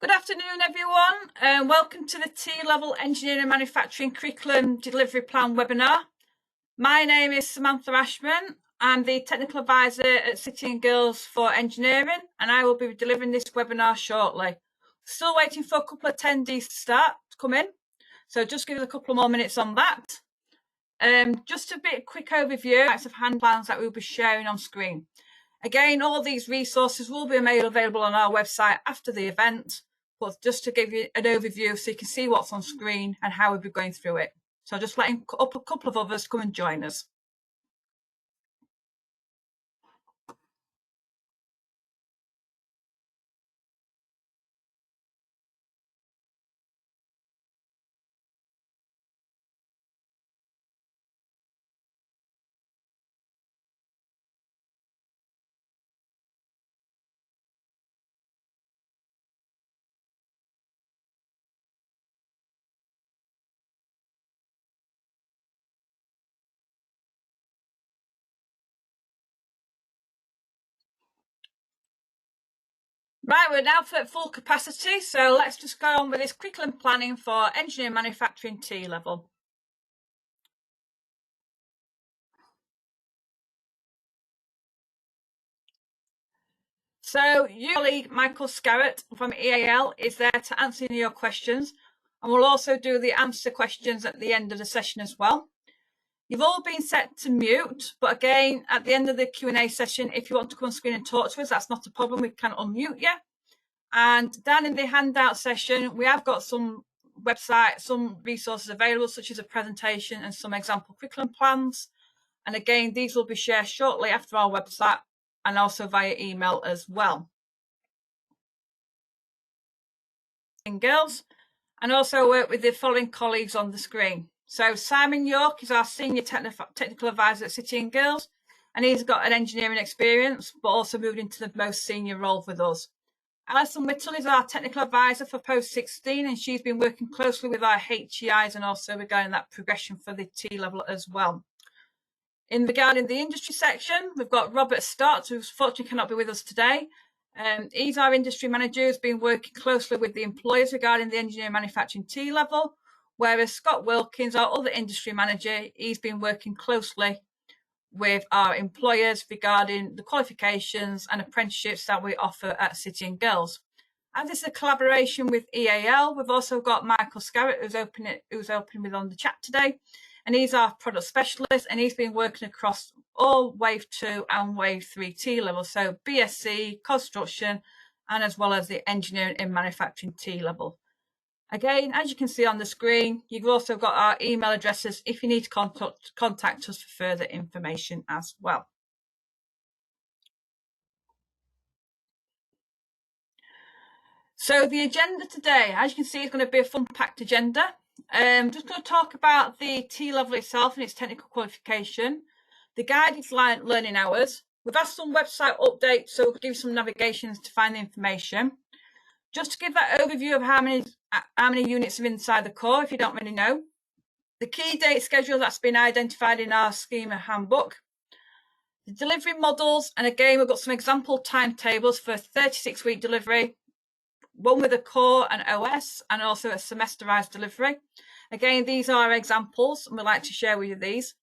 Good afternoon, everyone, and welcome to the T-Level Engineering and Manufacturing Curriculum Delivery Plan webinar. My name is Samantha Ashman. I'm the Technical Advisor at City and Girls for Engineering, and I will be delivering this webinar shortly. Still waiting for a couple of attendees to come in, so just give us a couple more minutes on that. Just a quick overview of types of hand plans that we'll be sharing on screen. Again, all these resources will be made available on our website after the event, but just to give you an overview so you can see what's on screen and how we'll be going through it. So just letting up a couple of others come and join us. Right, we're now at full capacity, so let's just go on with this curriculum planning for engineering manufacturing T-level. So your colleague Michael Scarrett from EAL is there to answer your questions, and we'll also do the answer questions at the end of the session as well. You've all been set to mute, but again, at the end of the Q&A session, if you want to come on screen and talk to us, that's not a problem. We can unmute you. And down in the handout session, we have got some websites, some resources available, such as a presentation and some example curriculum plans. And again, these will be shared shortly after our website and also via email as well. And girls, and also work with the following colleagues on the screen. So Simon York is our Senior Technical Advisor at City and Girls, and he's got an engineering experience, but also moved into the most senior role with us. Alison Whittle is our Technical Advisor for Post 16, and she's been working closely with our HEIs and also regarding that progression for the T-level as well. Regarding the industry section, we've got Robert Stott, who fortunately cannot be with us today. He's our industry manager, who's been working closely with the employers regarding the engineering manufacturing T-level, whereas Scott Wilkins, our other industry manager, he's been working closely with our employers regarding the qualifications and apprenticeships that we offer at City and Girls. And this is a collaboration with EAL. We've also got Michael Scarrett, who's opening with on the chat today. And he's our product specialist, and he's been working across all Wave 2 and Wave 3 T-level, so BSc, construction, and as well as the engineering and manufacturing T-level. Again, as you can see on the screen, you've also got our email addresses if you need to contact us for further information as well. So the agenda today, as you can see, is going to be a fun-packed agenda. Just going to talk about the T-level itself and its technical qualification, the guided learning hours. We've had some website updates, so we'll give you some navigations to find the information. Just to give that overview of how many units are inside the core, if you don't really know. The key date schedule that's been identified in our schema handbook. The delivery models, and again, we've got some example timetables for 36-week delivery, one with a core and OS, and also a semesterized delivery. Again, these are examples, and we'd like to share with you these.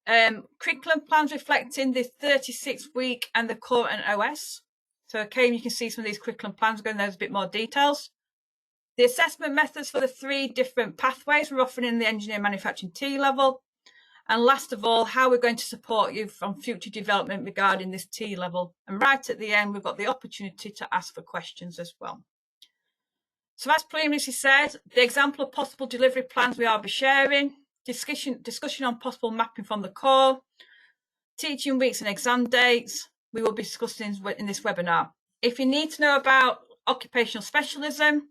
Curriculum plans reflecting the 36-week and the core and OS. So again, you can see some of these curriculum plans, going into those a bit more details. The assessment methods for the 3 different pathways we're offering in the engineering manufacturing T-level. And last of all, how we're going to support you from future development regarding this T-level. And right at the end, we've got the opportunity to ask for questions as well. So as previously said, the example of possible delivery plans we are be sharing, discussion on possible mapping from the core, teaching weeks and exam dates, we will be discussing in this webinar. If you need to know about occupational specialism,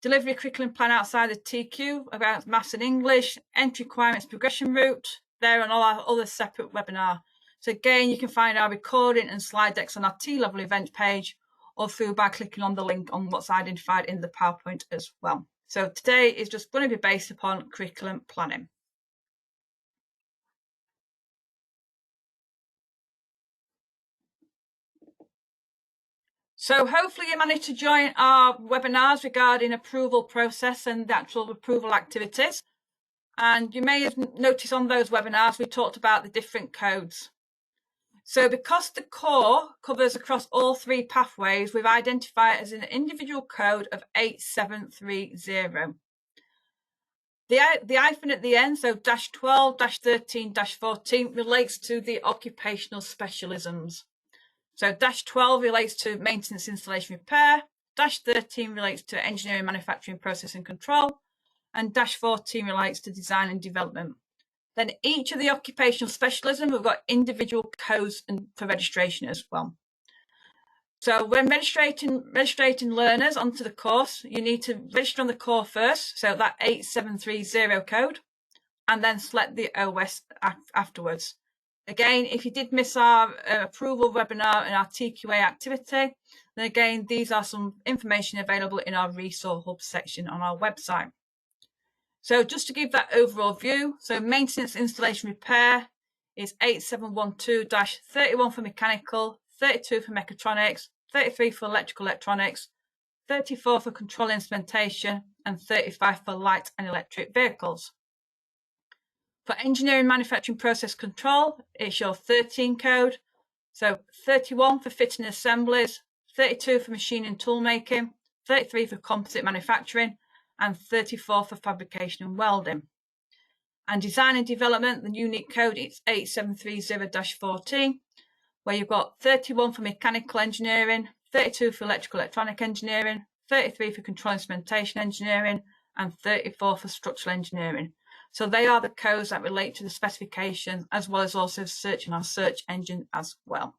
delivery curriculum plan outside the TQ, about maths and English, entry requirements progression route, there and all our other separate webinar. So again, you can find our recording and slide decks on our T-level event page, or through by clicking on the link on what's identified in the PowerPoint as well. So today is just going to be based upon curriculum planning. So hopefully you managed to join our webinars regarding approval process and the actual approval activities. And you may have noticed on those webinars, we talked about the different codes. So because the core covers across all three pathways, we've identified it as an individual code of 8730. The hyphen at the end, so -12, -13, -14, relates to the occupational specialisms. So -12 relates to maintenance, installation, repair, -13 relates to engineering, manufacturing, process and control, and -14 relates to design and development. Then each of the occupational specialism, we've got individual codes for registration as well. So when registering learners onto the course, you need to register on the core first, so that 8730 code, and then select the OS afterwards. Again, if you did miss our approval webinar and our TQA activity, then again, these are some information available in our Resource Hub section on our website. So just to give that overall view, so maintenance, installation, repair is 8712-31 for mechanical, 32 for mechatronics, 33 for electrical electronics, 34 for control instrumentation, and 35 for light and electric vehicles. For engineering, manufacturing, process control, it's your 13 code. So 31 for fitting and assemblies, 32 for machine and tool making, 33 for composite manufacturing, and 34 for fabrication and welding. And design and development, the unique code is 8730-14, where you've got 31 for mechanical engineering, 32 for electrical electronic engineering, 33 for control instrumentation engineering, and 34 for structural engineering. So they are the codes that relate to the specification, as well as also searching our search engine as well.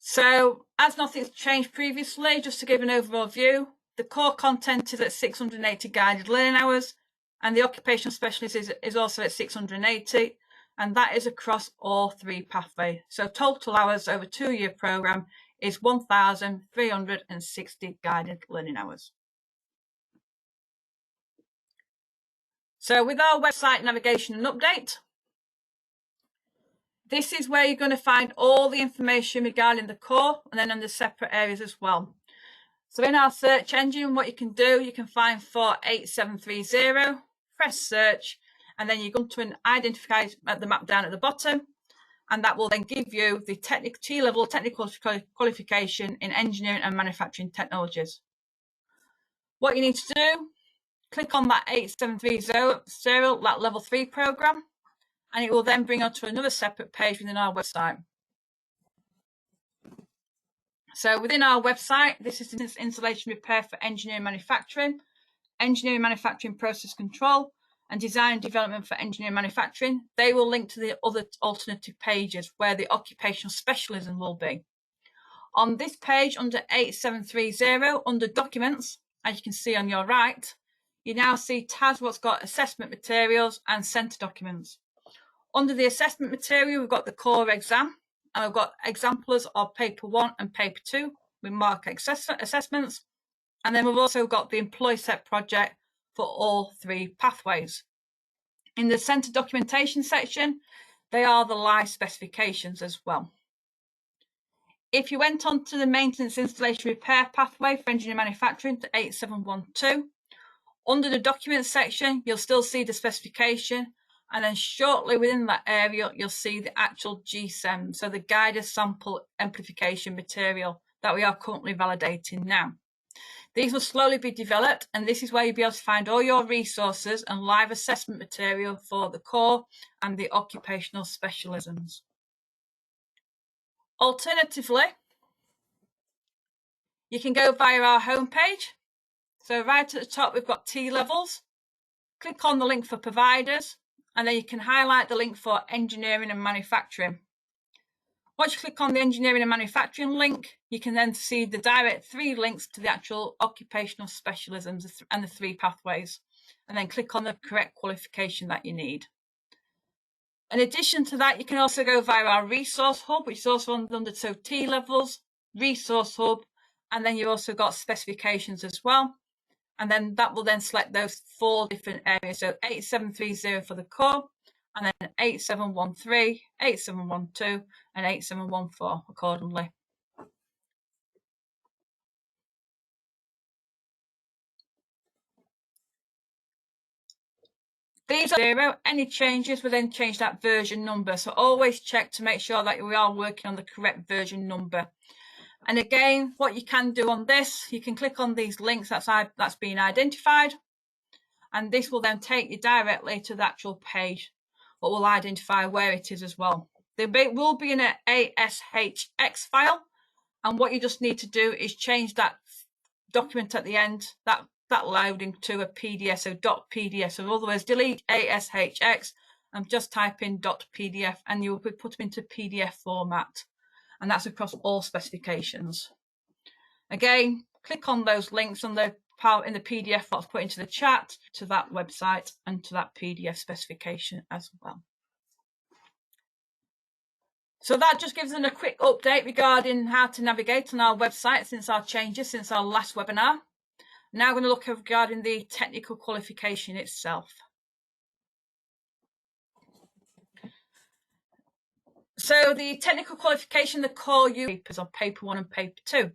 So as nothing's changed previously, just to give an overall view, the core content is at 680 guided learning hours, and the occupational specialist is also at 680, and that is across all three pathways. So total hours over a 2-year program is 1,360 guided learning hours. So with our website navigation and update, this is where you're going to find all the information regarding the core and then on the separate areas as well. So in our search engine, what you can do, you can find for 8730, press search, and then you're going to identify the map down at the bottom, and that will then give you the T-level technical qualification in engineering and manufacturing technologies. What you need to do, click on that 8730, that level 3 program, and it will then bring us to another separate page within our website. So within our website, this is installation repair for engineering manufacturing process control, and design and development for engineering manufacturing. They will link to the other alternative pages where the occupational specialism will be. On this page under 8730, under documents, as you can see on your right, you now see tabs what's got assessment materials and centre documents. Under the assessment material, we've got the core exam, and we've got examples of paper 1 and paper 2 with mark assessments. And then we've also got the employee set project for all three pathways. In the centre documentation section, they are the live specifications as well. If you went on to the maintenance, installation, repair pathway for engineering manufacturing to 8712, under the documents section, you'll still see the specification, and then shortly within that area, you'll see the actual GSEM, so the guided sample amplification material that we are currently validating now. These will slowly be developed, and this is where you'll be able to find all your resources and live assessment material for the core and the occupational specialisms. Alternatively, you can go via our homepage. So right at the top, we've got T-levels. Click on the link for providers, and then you can highlight the link for engineering and manufacturing. Once you click on the engineering and manufacturing link, you can then see the direct 3 links to the actual occupational specialisms and the 3 pathways, and then click on the correct qualification that you need. In addition to that, you can also go via our Resource Hub, which is also under T-levels, Resource Hub, and then you've also got specifications as well. And then that will then select those 4 different areas. So 8730 for the core, and then 8713, 8712 and 8714 accordingly. These are 0. Any changes will then change that version number. So always check to make sure that we are working on the correct version number. And again, what you can do on this, you can click on these links that's been identified. And this will then take you directly to the actual page, but will identify where it is as well. There will be an ASHX file. And what you just need to do is change that document at the end, that loading to a PDF, so .pdf. So in other words, delete ASHX and just type in .pdf and you will put them into PDF format. And that's across all specifications. Again, click on those links on the in the PDF that's put into the chat to that website and to that PDF specification as well. So that just gives them a quick update regarding how to navigate on our website since our changes, since our last webinar. Now we're going to look at regarding the technical qualification itself. So the technical qualification, the core papers on paper 1 and paper 2.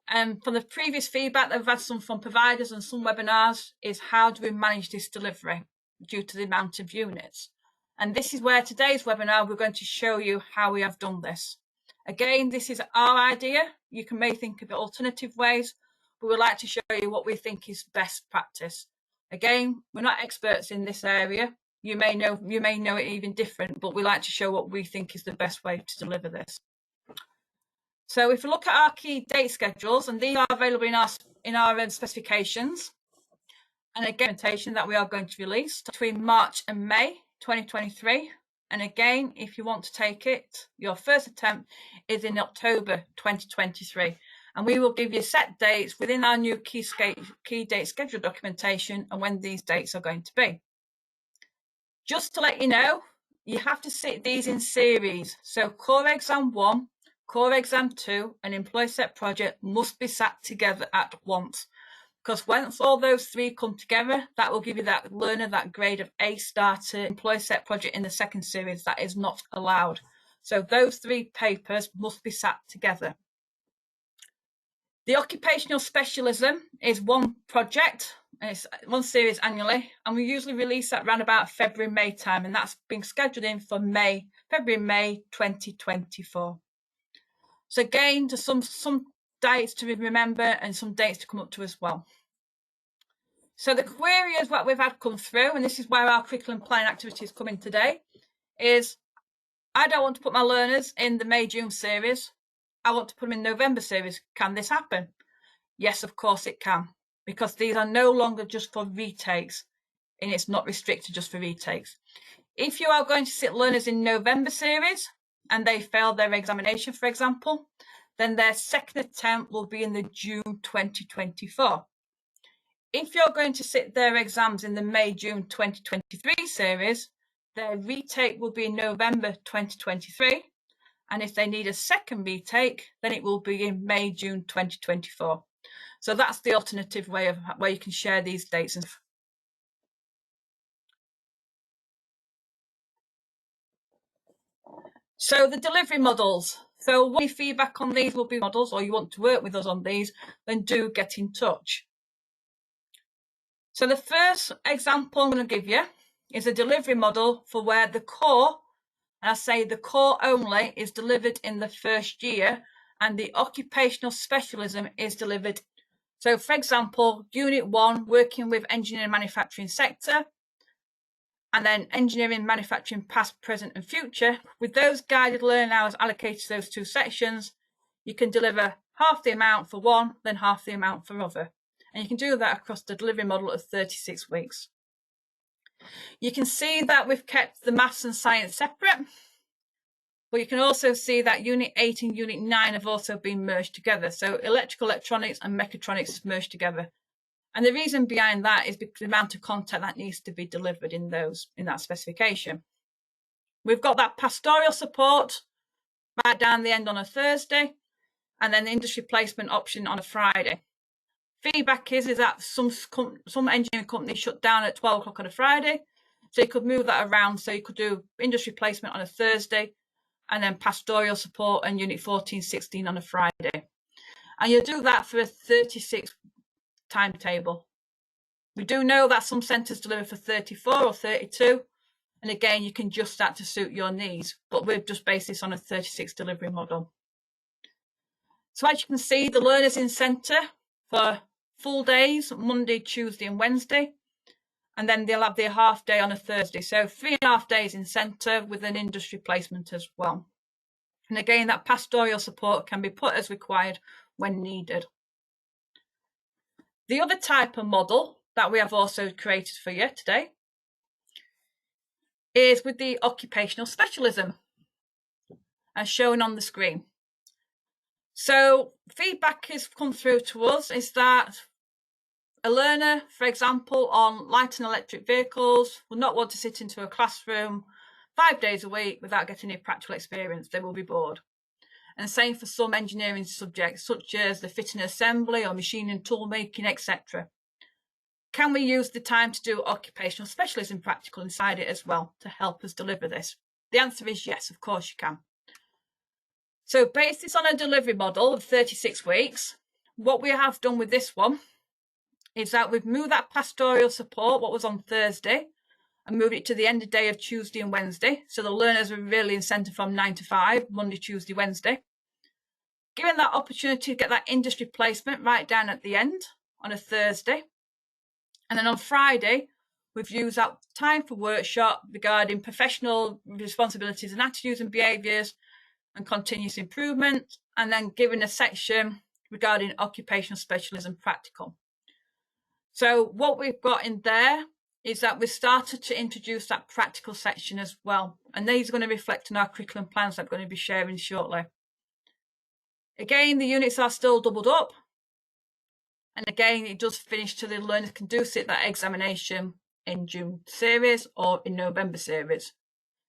And from the previous feedback that we've had some from providers and some webinars is how do we manage this delivery due to the amount of units. And this is where today's webinar, we're going to show you how we have done this. Again, this is our idea. You may think of alternative ways, but we'd like to show you what we think is best practice. Again, we're not experts in this area. You may know it even different, but we like to show what we think is the best way to deliver this. So if we look at our key date schedules, and these are available in our specifications, and again, documentation that we are going to release between March and May 2023. And again, if you want to take it, your first attempt is in October 2023. And we will give you set dates within our new key date schedule documentation and when these dates are going to be. Just to let you know, you have to sit these in series. So Core Exam 1, Core Exam 2 and Employee Set Project must be sat together at once. Because once all those three come together, that will give you that learner that grade of A starter. Employee Set Project in the second series, that is not allowed. So those three papers must be sat together. The occupational specialism is one project, and it's one series annually, and we usually release that around about February, May time, and that's been scheduled in for February, May 2024. So again, just some dates to remember and some dates to come up to as well. So the query is what we've had come through, and this is where our curriculum planning activities come in today, is I don't want to put my learners in the May-June series. I want to put them in November series. Can this happen? Yes, of course it can, because these are no longer just for retakes, and it's not restricted just for retakes. If you are going to sit learners in November series and they fail their examination, for example, then their second attempt will be in the June 2024. If you're going to sit their exams in the May-June 2023 series, their retake will be in November 2023. And if they need a second retake, then it will be in May-June 2024. So that's the alternative way of where you can share these dates. So the delivery models. So what feedback on these will be models, or you want to work with us on these, then do get in touch. So the first example I'm going to give you is a delivery model for where the core, and I say the core only, is delivered in the first year, and the occupational specialism is delivered. So for example, Unit 1, working with engineering manufacturing sector, and then engineering manufacturing past, present and future. With those guided learning hours allocated to those two sections, you can deliver half the amount for one, then half the amount for other. And you can do that across the delivery model of 36 weeks. You can see that we've kept the maths and science separate, but you can also see that Unit 8 and Unit 9 have also been merged together. So electrical, electronics and mechatronics is merged together. And the reason behind that is because the amount of content that needs to be delivered in that specification. We've got that pastoral support right down the end on a Thursday, and then the industry placement option on a Friday. Feedback is that some engineering companies shut down at 12 o'clock on a Friday, So you could move that around. So you could do industry placement on a Thursday and then pastoral support and unit 14-16 on a Friday. And you'll do that for a 36 timetable. We do know that some centres deliver for 34 or 32. And again, you can adjust that to suit your needs, but we've just based this on a 36 delivery model. So as you can see, the learners in centre for full days, Monday, Tuesday and Wednesday. And then they'll have their half day on a Thursday. So 3.5 days in centre with an industry placement as well. And again, that pastoral support can be put as required when needed. The other type of model that we have also created for you today is with the occupational specialism, as shown on the screen. So feedback has come through to us is that a learner, for example, on light and electric vehicles will not want to sit into a classroom 5 days a week without getting any practical experience. They will be bored. And same for some engineering subjects, such as the fitting assembly or machine and tool making, etc. Can we use the time to do occupational specialism practical inside it as well to help us deliver this? The answer is yes, of course you can. So based this on a delivery model of 36 weeks, what we have done with this one is that we've moved that pastoral support, what was on Thursday, and moved it to the end of day of Tuesday and Wednesday. So the learners are really in centre from 9 to 5, Monday, Tuesday, Wednesday. Given that opportunity to get that industry placement right down at the end on a Thursday. And then on Friday, we've used that time for workshop regarding professional responsibilities and attitudes and behaviours and continuous improvement. And then given a section regarding occupational specialism practical. So what we've got in there is that we've started to introduce that practical section as well. And these are going to reflect on our curriculum plans that I'm going to be sharing shortly. Again, the units are still doubled up. And again, it does finish till the learners can do sit that examination in June series or in November series.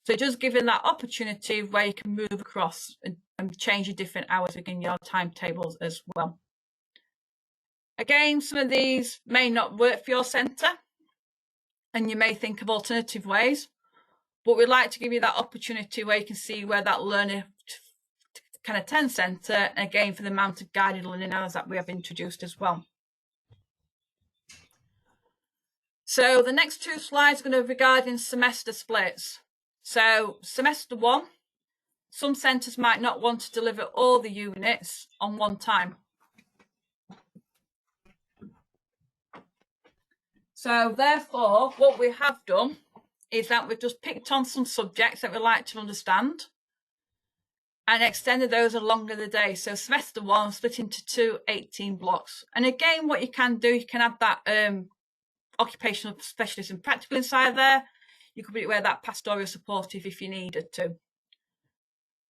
So it does give them that opportunity where you can move across and change your different hours within your timetables as well. Again, some of these may not work for your centre and you may think of alternative ways, but we'd like to give you that opportunity where you can see where that learner can attend centre, and again for the amount of guided learning hours that we have introduced as well. So the next two slides are going to be regarding semester splits. So semester 1, some centres might not want to deliver all the units on one time. So therefore, what we have done is that we've just picked on some subjects that we like to understand and extended those along the day. So semester 1 split into 2 18 blocks. And again, what you can do, you can add that occupational specialism practical inside there. You could wear that pastoral supportive if you needed to.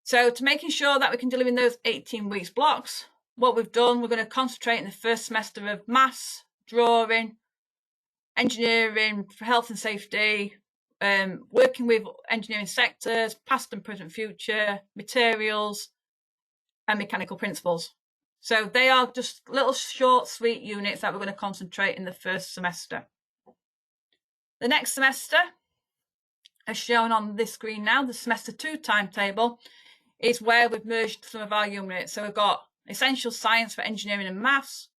So to making sure that we can deliver in those 18 weeks blocks, what we've done, we're going to concentrate in the first semester of maths, drawing, engineering, health and safety, working with engineering sectors, past and present future, materials, and mechanical principles. So they are just little short, sweet units that we're going to concentrate in the first semester. The next semester, as shown on this screen now, the semester 2 timetable is where we've merged some of our units. So we've got essential science for engineering and maths,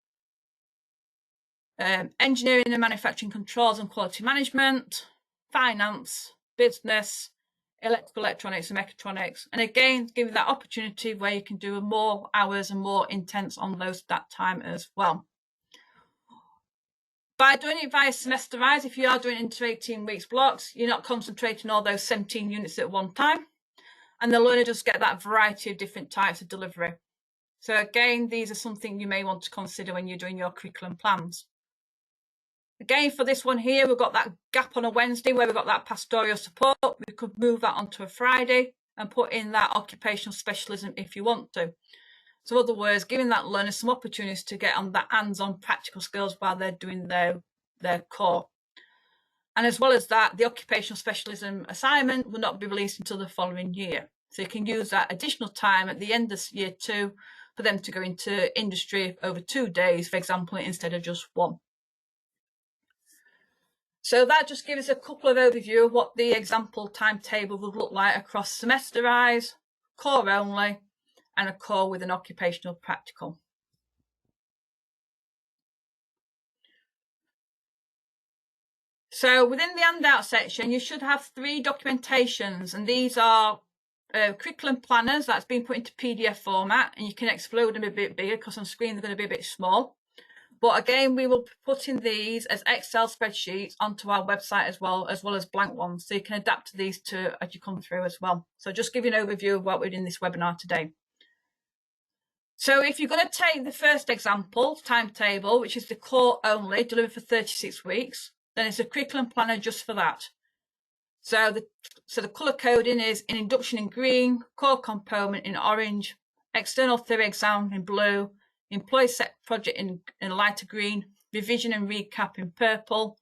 engineering and manufacturing controls and quality management, finance, business, electrical, electronics and mechatronics. And again, give you that opportunity where you can do more hours and more intense on those that time as well. By doing it via semesterized, if you are doing it into 18 weeks blocks, you're not concentrating all those 17 units at one time. And the learner just get that variety of different types of delivery. So again, these are something you may want to consider when you're doing your curriculum plans. Again, for this one here, we've got that gap on a Wednesday where we've got that pastoral support. We could move that onto a Friday and put in that occupational specialism if you want to. So in other words, giving that learner some opportunities to get on that hands-on practical skills while they're doing their core. And as well as that, the occupational specialism assignment will not be released until the following year. So you can use that additional time at the end of year 2 for them to go into industry over 2 days, for example, instead of just 1. So that just gives us a couple of overview of what the example timetable would look like across semesterised, core only, and a core with an occupational practical. So within the handout section, you should have 3 documentations, and these are curriculum planners that's been put into PDF format, and you can explode them a bit bigger because on screen they're going to be a bit small. But again, we will be putting these as Excel spreadsheets onto our website as well as blank ones, so you can adapt to these as you come through as well. So just give you an overview of what we're doing in this webinar today. So if you're going to take the first example, timetable, which is the core only, delivered for 36 weeks, then it's a curriculum planner just for that. So the colour coding is in induction in green, core component in orange, external theory exam in blue, employee set project in lighter green, revision and recap in purple,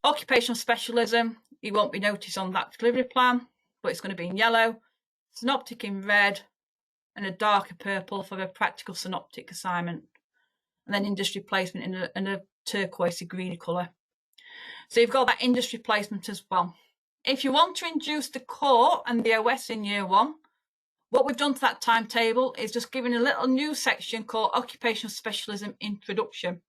occupational specialism, it won't be noticed on that delivery plan, but it's going to be in yellow, synoptic in red, and a darker purple for a practical synoptic assignment, and then industry placement in a turquoise green colour. So you've got that industry placement as well. If you want to introduce the core and the OS in year 1, what we've done to that timetable is just given a little new section called Occupational Specialism Introduction.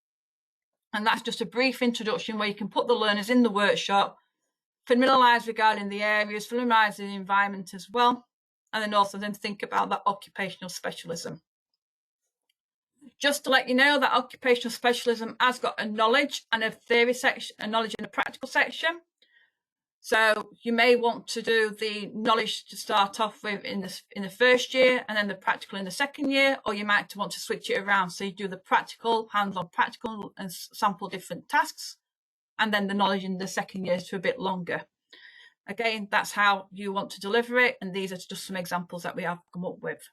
And that's just a brief introduction where you can put the learners in the workshop, familiarise regarding the areas, familiarise the environment as well, and then also then think about that occupational specialism. Just to let you know that occupational specialism has got a knowledge and a theory section, a knowledge and a practical section. So you may want to do the knowledge to start off with in the first year and then the practical in the second year, or you might want to switch it around. So you do the practical, hands-on practical and sample different tasks, and then the knowledge in the second year to a bit longer. Again, that's how you want to deliver it, and these are just some examples that we have come up with.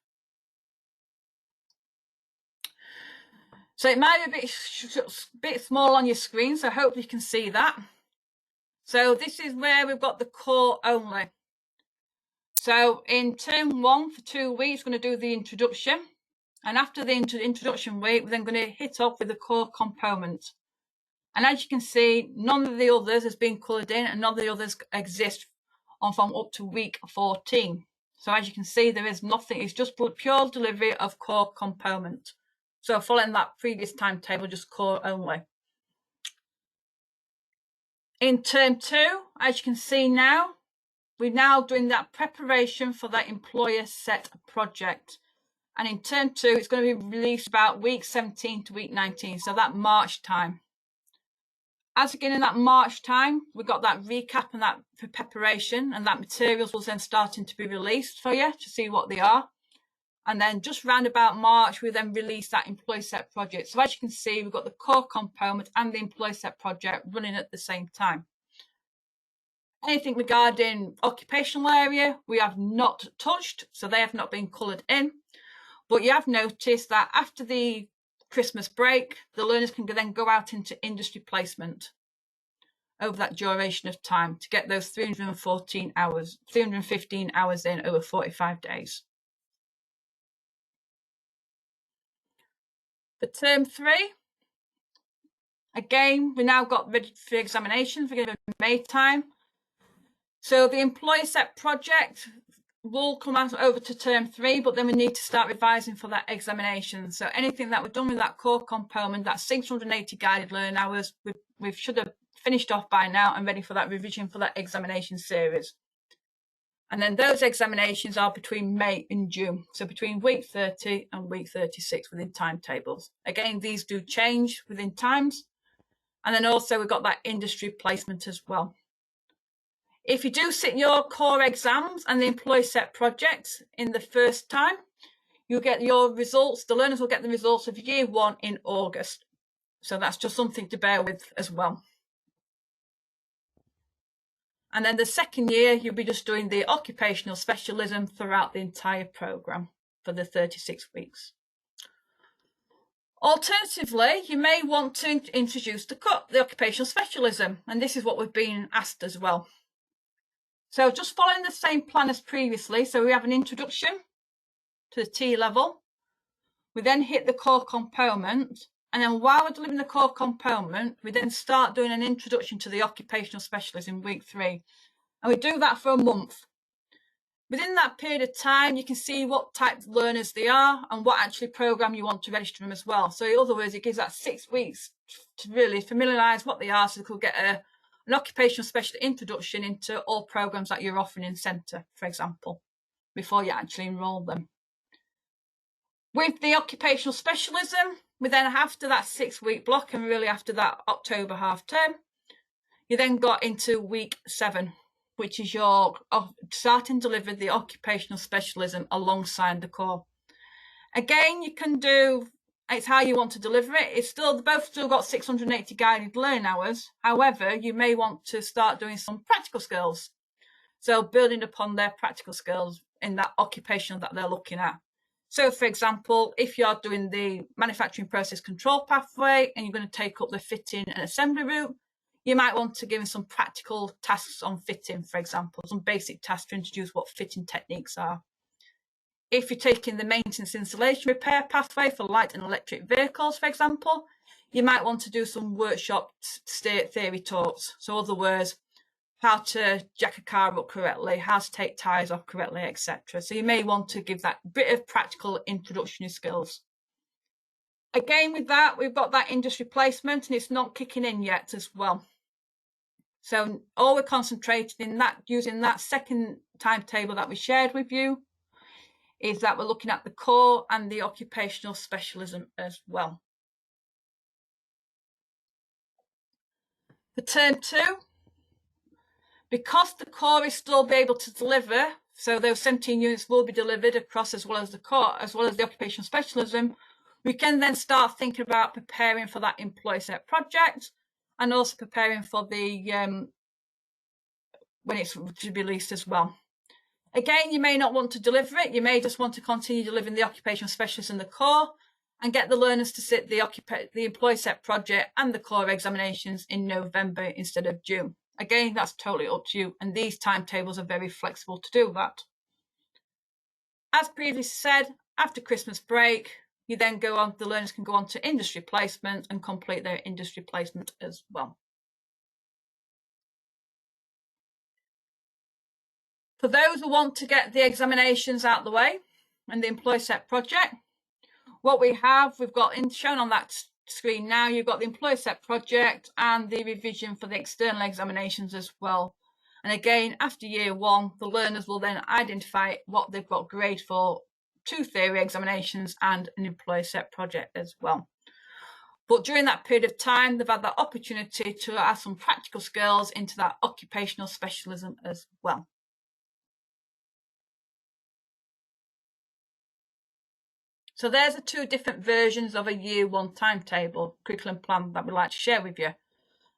So it might be a bit small on your screen, so hopefully you can see that. So this is where we've got the core only. So in term 1 for 2 weeks, we're going to do the introduction. And after the introduction week, we're then going to hit off with the core component. And as you can see, none of the others has been coloured in, and none of the others exist from up to week 14. So as you can see, there is nothing, it's just pure delivery of core component. So following that previous timetable, just core only. In term 2, as you can see now, we're now doing that preparation for that employer set project. And in term 2, it's going to be released about week 17 to week 19, so that March time. As again in that March time, we've got that recap and that preparation, and that materials will then starting to be released for you to see what they are. And then just round about March, we then release that employee set project. So as you can see, we've got the core component and the employee set project running at the same time. Anything regarding occupational area, we have not touched, so they have not been coloured in. But you have noticed that after the Christmas break, the learners can then go out into industry placement over that duration of time to get those 315 hours in over 45 days. For term 3, again, we now got ready for examinations. We're going to be May time. So the employer set project will come out over to term 3, but then we need to start revising for that examination. So anything that we've done with that core component, that 680 guided learning hours, we should have finished off by now and ready for that revision for that examination series. And then those examinations are between May and June. So between week 30 and week 36 within timetables. Again, these do change within times. And then also we've got that industry placement as well. If you do sit your core exams and the employee set projects in the first time, you'll get your results, the learners will get the results of year 1 in August. So that's just something to bear with as well. And then the second year, you'll be just doing the occupational specialism throughout the entire programme for the 36 weeks. Alternatively, you may want to introduce the occupational specialism, and this is what we've been asked as well. So just following the same plan as previously, so we have an introduction to the T level. We then hit the core component, And then while we're delivering the core component, we then start doing an introduction to the occupational specialist in week 3. And we do that for a month. Within that period of time, you can see what type of learners they are and what actually program you want to register them as well. So in other words, it gives that 6 weeks to really familiarise what they are, so they could get an occupational specialist introduction into all programs that you're offering in centre, for example, before you actually enrol them. With the occupational specialism, we then, after that 6-week block and really after that October half term, you then got into week 7, which is your starting to deliver the occupational specialism alongside the core. Again, you can do, it's how you want to deliver it. It's still, both still got 680 guided learning hours. However, you may want to start doing some practical skills. So building upon their practical skills in that occupational that they're looking at. So for example, if you're doing the manufacturing process control pathway and you're going to take up the fitting and assembly route, you might want to give them some practical tasks on fitting, for example, some basic tasks to introduce what fitting techniques are. If you're taking the maintenance installation repair pathway for light and electric vehicles, for example, you might want to do some workshop theory talks. So in other words, how to jack a car up correctly, how to take tyres off correctly, etc. So you may want to give that bit of practical introductory skills. Again, with that, we've got that industry placement and it's not kicking in yet as well. So all we're concentrating in that, using that second timetable that we shared with you, is that we're looking at the core and the occupational specialism as well. For term 2, because the core is still be able to deliver, so those 17 units will be delivered across as well as the core, as well as the occupational specialism, we can then start thinking about preparing for that employee set project and also preparing for the when it's to be released as well. Again, you may not want to deliver it. You may just want to continue delivering the occupational specialist and the core and get the learners to sit the employee set project and the core examinations in November instead of June. Again, that's totally up to you, and these timetables are very flexible to do that. As previously said, after Christmas break, you then go on, the learners can go on to industry placement and complete their industry placement as well. For those who want to get the examinations out of the way and the employee set project, what we've got shown on that screen now, you've got the employee set project and the revision for the external examinations as well. And again, after year 1, the learners will then identify what they've got grade for 2 theory examinations and an employee set project as well. But during that period of time, they've had that opportunity to add some practical skills into that occupational specialism as well. So there's the 2 different versions of a year 1 timetable curriculum plan that we'd like to share with you.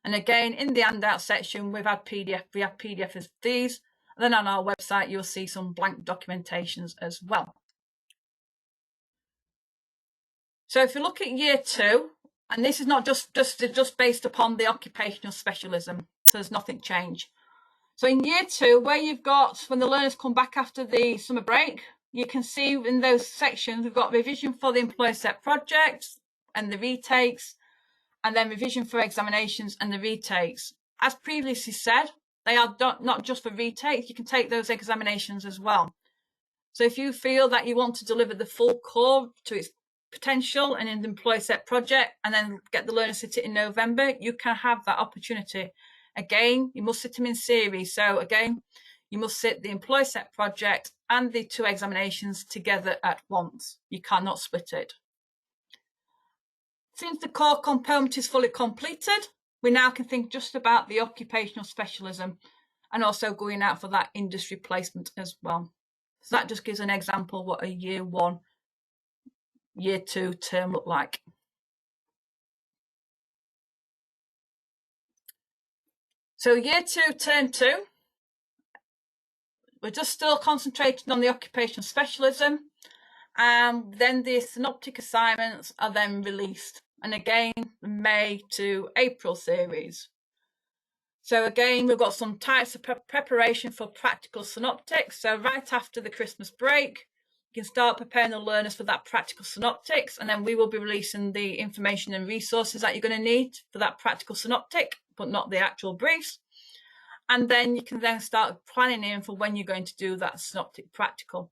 And again, in the handout section, we have PDF as these. And then on our website, you'll see some blank documentations as well. So if you look at year 2, and this is not just based upon the occupational specialism, so there's nothing changed. So in year 2, where you've got, when the learners come back after the summer break, you can see in those sections, we've got revision for the employee set projects and the retakes, and then revision for examinations and the retakes. As previously said, they are not just for retakes, you can take those examinations as well. So if you feel that you want to deliver the full core to its potential and in the employee set project and then get the learners to sit in November, you can have that opportunity. Again, you must sit them in series. So again, you must sit the employee set project and the 2 examinations together at once. You cannot split it. Since the core component is fully completed, we now can think just about the occupational specialism and also going out for that industry placement as well. So that just gives an example of what a year 1, year 2 term look like. So year 2, term 2, we're just still concentrating on the occupational specialism, and then the synoptic assignments are then released. And again, May to April series. So again, we've got some types of preparation for practical synoptics. So right after the Christmas break, you can start preparing the learners for that practical synoptics, and then we will be releasing the information and resources that you're going to need for that practical synoptic, but not the actual briefs. And then you can then start planning in for when you're going to do that synoptic practical.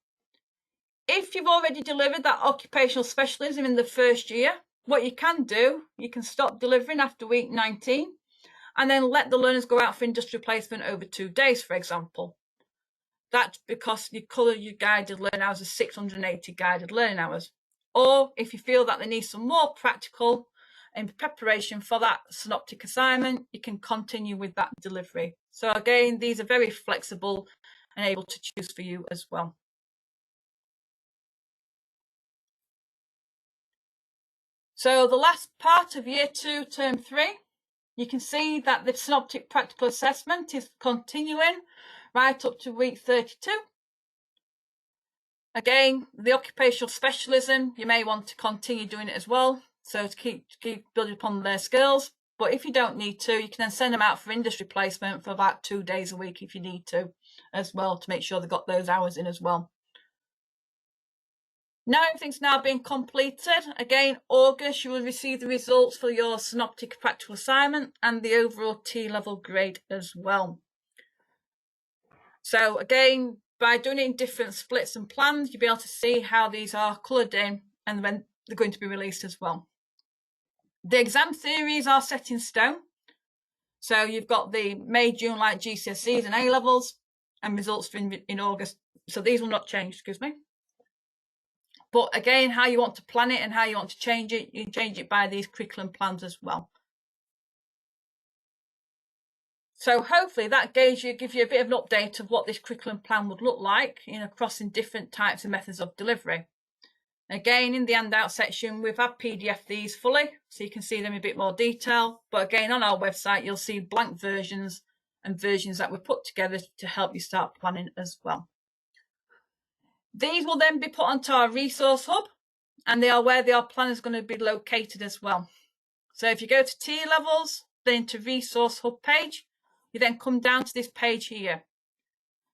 If you've already delivered that occupational specialism in the first year, what you can do, you can stop delivering after week 19 and then let the learners go out for industrial placement over 2 days, for example. That's because you colour your guided learning hours as 680 guided learning hours. Or if you feel that they need some more practical in preparation for that synoptic assignment, you can continue with that delivery. So again, these are very flexible and able to choose for you as well. So the last part of year 2, term 3, you can see that the synoptic practical assessment is continuing right up to week 32. Again, the occupational specialism, you may want to continue doing it as well, so to keep building upon their skills. But if you don't need to, you can then send them out for industry placement for about 2 days a week if you need to, as well, to make sure they've got those hours in as well. Now everything's now been completed. Again, August, you will receive the results for your synoptic practical assignment and the overall T-level grade as well. So again, by doing it in different splits and plans, you'll be able to see how these are coloured in and when they're going to be released as well. The exam theories are set in stone. So you've got the May, June like GCSEs and A-levels and results in August. So these will not change, excuse me. But again, how you want to plan it and how you want to change it, you can change it by these curriculum plans as well. So hopefully that gives you a bit of an update of what this curriculum plan would look like, crossing different types of methods of delivery. Again, in the handout section, we've had PDF these fully, so you can see them in a bit more detail. But again, on our website, you'll see blank versions and versions that were put together to help you start planning as well. These will then be put onto our resource hub, and they are where the plan is going to be located as well. So if you go to T levels, then into resource hub page, you then come down to this page here.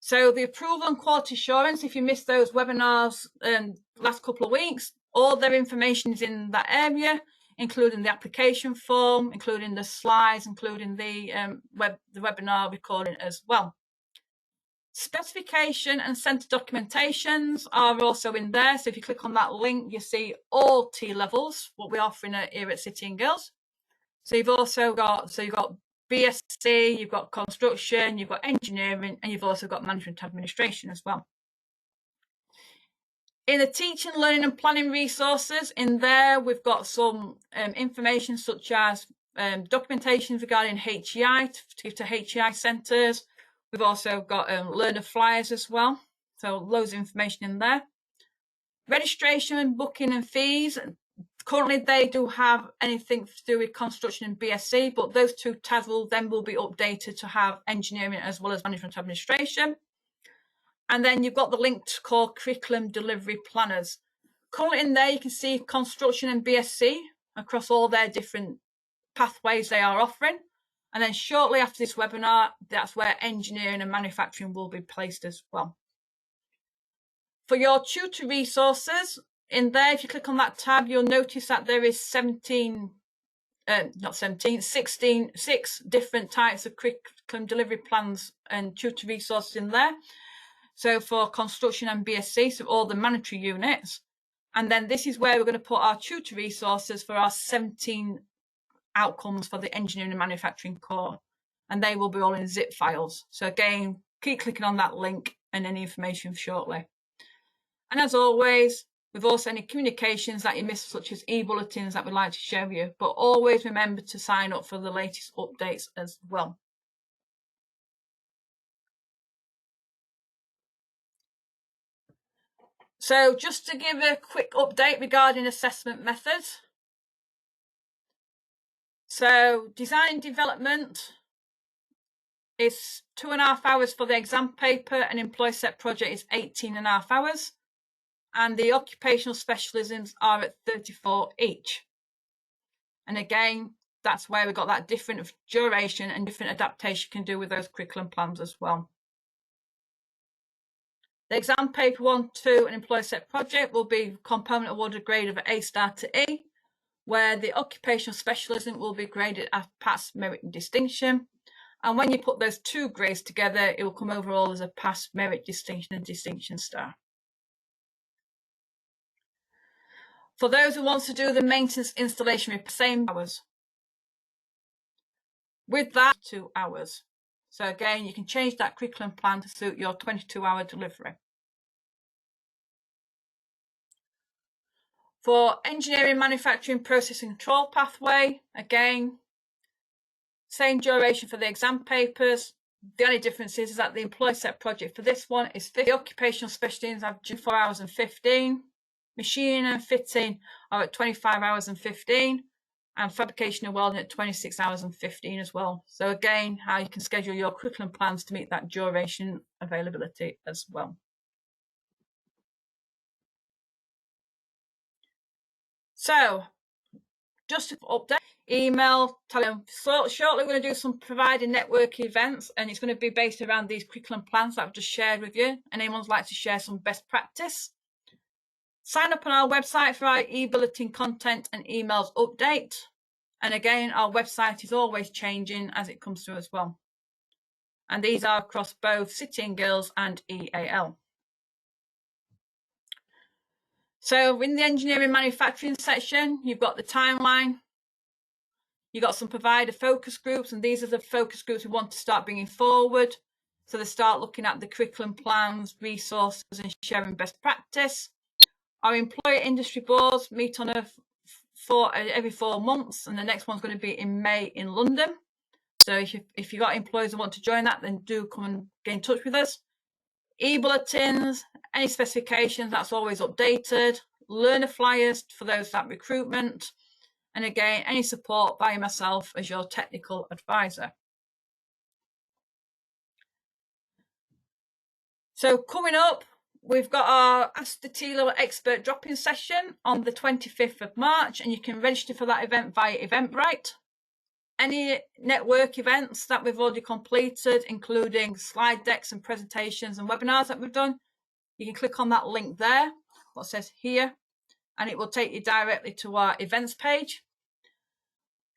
So the approval and quality assurance, if you missed those webinars last couple of weeks, all their information is in that area, including the application form, including the slides, including the webinar recording as well. Specification and centre documentations are also in there. So if you click on that link, you see all T levels, what we're offering here at City and Girls. So you've also got, BSc, you've got construction, you've got engineering, and you've also got management administration as well. In the teaching, learning and planning resources, in there we've got some information such as documentation regarding HEI, to give to HEI centres. We've also got learner flyers as well, so loads of information in there. Registration, booking and fees. Currently they do have anything to do with construction and BSc, but those two tabs will be updated to have engineering as well as management administration. And then you've got the link to call curriculum delivery planners. Currently in there you can see construction and BSc across all their different pathways they are offering. And then shortly after this webinar, that's where engineering and manufacturing will be placed as well. For your tutor resources, in there, if you click on that tab, you'll notice that there is 16 different types of curriculum delivery plans and tutor resources in there. So for construction and BSc, so all the mandatory units. And then this is where we're going to put our tutor resources for our 17 outcomes for the engineering and manufacturing core. And they will be all in zip files. So again, keep clicking on that link and any information shortly. And as always, with also any communications that you missed, such as e-bulletins that we'd like to share with you, but always remember to sign up for the latest updates as well. So just to give a quick update regarding assessment methods. So design and development is 2.5 hours for the exam paper, and employee set project is 18.5 hours. And the occupational specialisms are at 34 each. And again, that's where we got that different duration and different adaptation you can do with those curriculum plans as well. The exam paper 1, 2 and employer Sept project will be component awarded a grade of A star to E, where the occupational specialism will be graded as pass, merit and distinction. And when you put those 2 grades together, it will come overall as a pass, merit, distinction and distinction star. For those who want to do the maintenance installation with same hours, with that 2 hours. So again, you can change that curriculum plan to suit your 22-hour delivery. For engineering, manufacturing, process and control pathway, again, same duration for the exam papers. The only difference is that the employer Sept project for this one is 50. Occupational specialisms have 24 hours and 15. Machining and fitting are at 25 hours and 15. And fabrication and welding at 26 hours and 15 as well. So again, how you can schedule your curriculum plans to meet that duration availability as well. So just to update, email, tell them. So shortly we're going to do some providing network events, and it's going to be based around these curriculum plans that I've just shared with you. And anyone's like to share some best practice, sign up on our website for our e-bulletin content and emails update. And again, our website is always changing as it comes through as well. And these are across both City and Girls and EAL. So in the engineering manufacturing section, you've got the timeline. You've got some provider focus groups, and these are the focus groups we want to start bringing forward. So they start looking at the curriculum plans, resources, and sharing best practice. Our employer industry boards meet on every 4 months, and the next one's going to be in May in London. So if you've got employers who want to join that, then do come and get in touch with us. E-bulletins, any specifications, that's always updated. Learner flyers for those that recruitment. And again, any support by myself as your technical advisor. So coming up, we've got our Ask the T-Level Expert drop-in session on the 25th of March, and you can register for that event via Eventbrite. Any network events that we've already completed, including slide decks and presentations and webinars that we've done, you can click on that link there, what says here, and it will take you directly to our events page.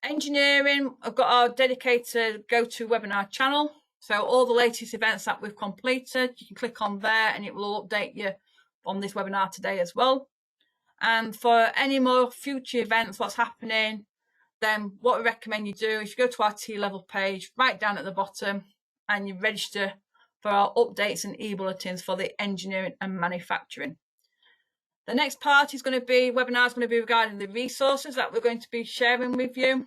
Engineering, I've got our dedicated GoToWebinar channel. So all the latest events that we've completed, you can click on there and it will update you on this webinar today as well. And for any more future events, what's happening, then what we recommend you do is you go to our T-Level page, right down at the bottom, and you register for our updates and e-bulletins for the engineering and manufacturing. The next part is going to be, webinar is going to be regarding the resources that we're going to be sharing with you,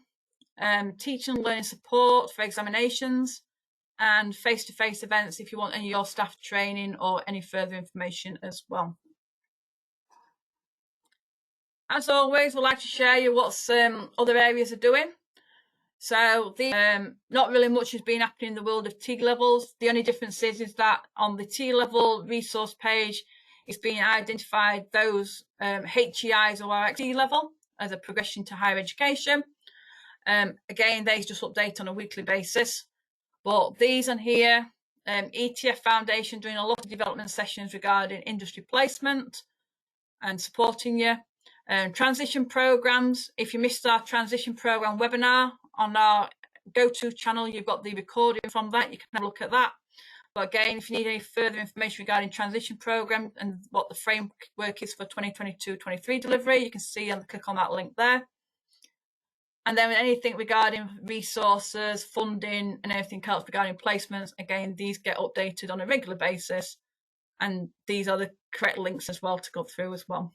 teaching and learning support for examinations, and face-to-face events if you want any of your staff training or any further information as well. As always, we'd like to share you what other areas are doing. So not really much has been happening in the world of T-levels. The only difference is that on the T-level resource page, it's being identified those HEIs or are at T-level as a progression to higher education. Again, they just update on a weekly basis. But these on here, ETF Foundation doing a lot of development sessions regarding industry placement and supporting you. Transition programs, if you missed our transition program webinar on our GoTo channel, you've got the recording from that, you can have a look at that. But again, if you need any further information regarding transition program and what the framework is for 2022-23 delivery, you can see and click on that link there. And then anything regarding resources, funding, and everything else regarding placements, again, these get updated on a regular basis. And these are the correct links as well to go through as well.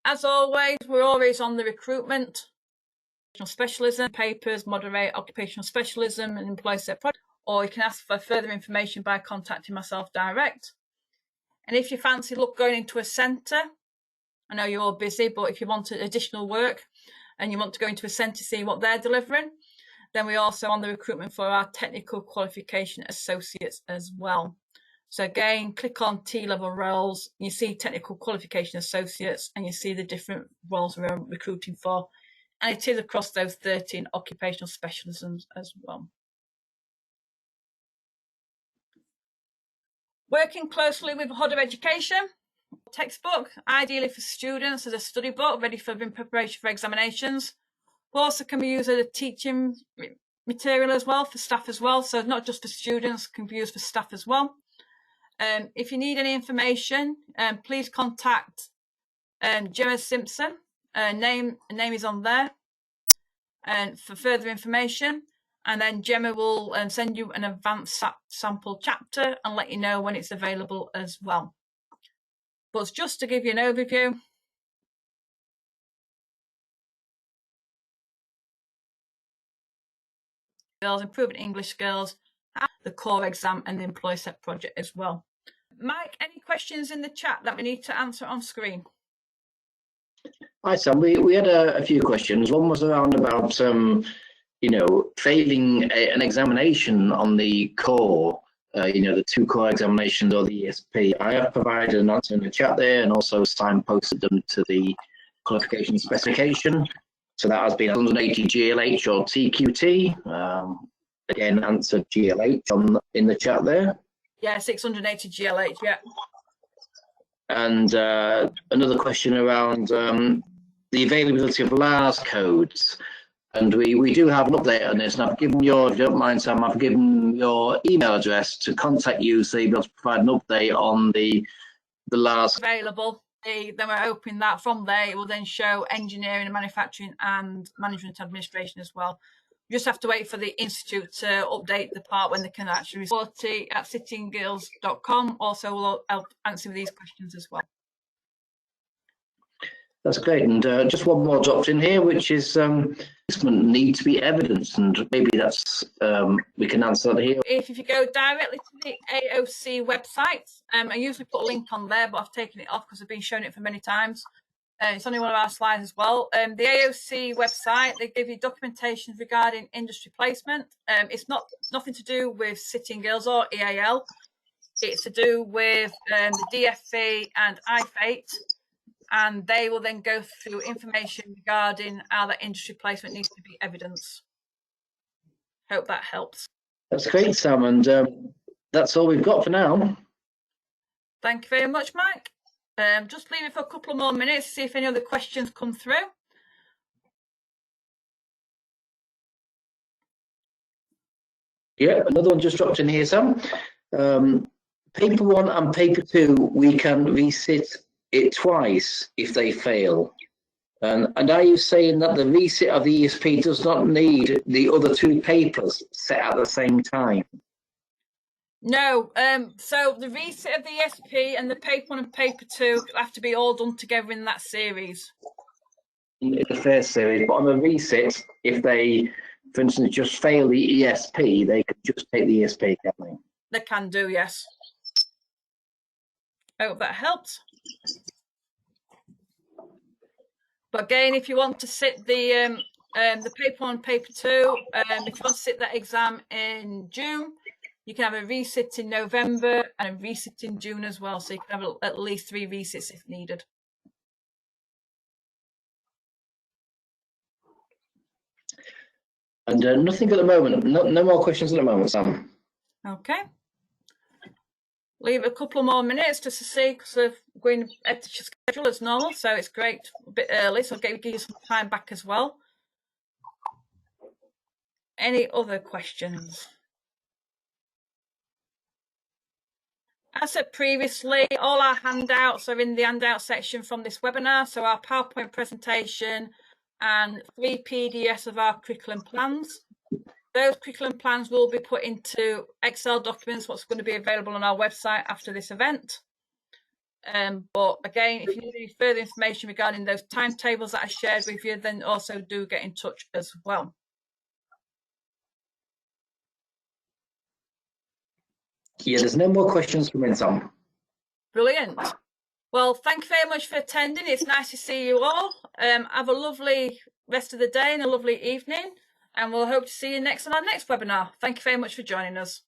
As always, we're always on the recruitment, specialism, papers, moderate occupational specialism, and employer Sept project. Or you can ask for further information by contacting myself direct. And if you fancy going into a centre, I know you're all busy, but if you want additional work and you want to go into a centre to see what they're delivering, then we're also on the recruitment for our technical qualification associates as well. So again, click on T-level roles, you see technical qualification associates, and you see the different roles we're recruiting for. And it is across those 13 occupational specialisms as well. Working closely with Hodder Education textbook, ideally for students as a study book, ready for in preparation for examinations. Also can be used as a teaching material as well for staff as well. So not just for students, can be used for staff as well. If you need any information, please contact Gemma Simpson. Name is on there, and for further information. And then Gemma will send you an advanced sample chapter and let you know when it's available as well. But just to give you an overview, skills, improving English skills, the core exam and the Employ Sept project as well. Mike, any questions in the chat that we need to answer on screen? Hi Sam, we had a few questions. One was around about failing an examination on the core, the 2 core examinations or the ESP. I have provided an answer in the chat there and also signposted them to the qualification specification. So that has been 180 GLH or TQT. Again, answered GLH in the chat there. Yeah, 680 GLH, yeah. And another question around the availability of LARS codes. And we do have an update on this. And I've given your, if you don't mind, Sam, I've given your email address to contact you so you'll be able to provide an update on the LARS. Available. Then we're opening that from there. It will then show engineering and manufacturing and management administration as well. You just have to wait for the institute to update the part when they can actually report it at cityandguilds.com. Also, we'll help answer these questions as well. That's great. And just one more dropped in here, which is need to be evidenced, and maybe that's we can answer that here. If you go directly to the AOC website, I usually put a link on there, but I've taken it off because I've been showing it for many times. It's only one of our slides as well. The AOC website, they give you documentation regarding industry placement. It's nothing to do with City and Guilds or EAL. It's to do with the DFE and IFATE, and they will then go through information regarding how that industry placement needs to be evidenced. Hope that helps. That's great, Sam, and that's all we've got for now. Thank you very much, Mike. Just leave it for a couple of more minutes to see if any other questions come through. Yeah, another one just dropped in here, Sam. Paper 1 and paper 2, we can resit it twice if they fail. And are you saying that the resit of the ESP does not need the other 2 papers set at the same time? No, so the resit of the ESP and the paper 1 and paper 2 have to be all done together in that series. In the first series, but on the resit, if they, for instance, just fail the ESP, they could just take the ESP, can't they? They can do, yes. Hope that helps. But again, if you want to sit the paper 1 and paper 2, if you want to sit that exam in June, you can have a resit in November and a resit in June as well. So you can have at least 3 resits if needed. And nothing at the moment. No more questions at the moment, Sam. Okay. Leave a couple more minutes just to see, because we're going at the schedule as normal. So it's great, a bit early. So I'll give you some time back as well. Any other questions? As said previously, all our handouts are in the handout section from this webinar. So our PowerPoint presentation and 3 PDFs of our curriculum plans. Those curriculum plans will be put into Excel documents, what's going to be available on our website after this event. But again, if you need any further information regarding those timetables that I shared with you, then also do get in touch as well. Yeah, there's no more questions from Sam. Brilliant. Well, thank you very much for attending. It's nice to see you all. Have a lovely rest of the day and a lovely evening. And we'll hope to see you next on our next webinar. Thank you very much for joining us.